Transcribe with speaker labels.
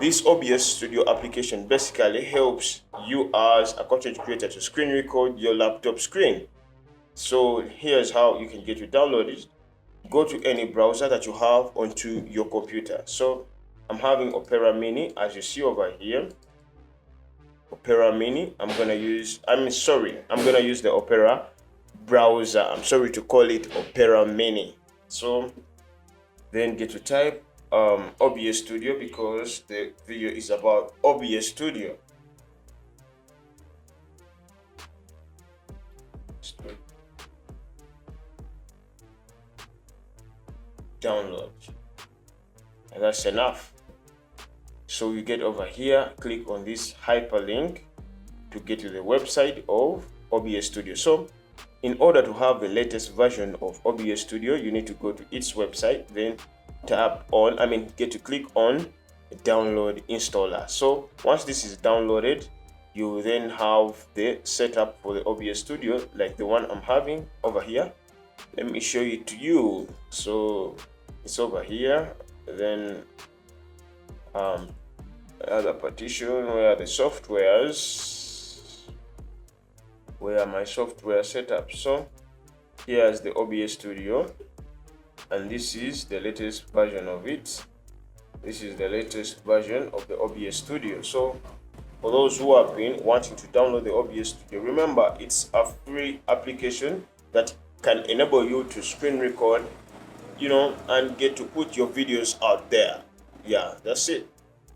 Speaker 1: This OBS Studio application basically helps you as a content creator to screen record your laptop screen. So here's how you can get to download it. Go to any browser that you have onto your computer. So I'm having Opera Mini, as you see over here. Opera Mini. I'm gonna use the Opera browser. I'm sorry to call it Opera Mini. So then get to type OBS Studio, because the video is about OBS Studio. Download, and that's enough. So you get over here, click on this hyperlink to get to the website of OBS Studio. So in order to have the latest version of OBS Studio, you need to go to its website, then get to click on download installer. So once this is downloaded, you will then have the setup for the OBS Studio, like the one I'm having over here. Let me show it to you. So it's over here, then other partition, where are the softwares, where are my software setup. So here's the OBS Studio, and this is the latest version of it. This is the latest version of the OBS Studio. So for those who have been wanting to download the OBS Studio, remember it's a free application that can enable you to screen record, and get to put your videos out there. Yeah, that's it.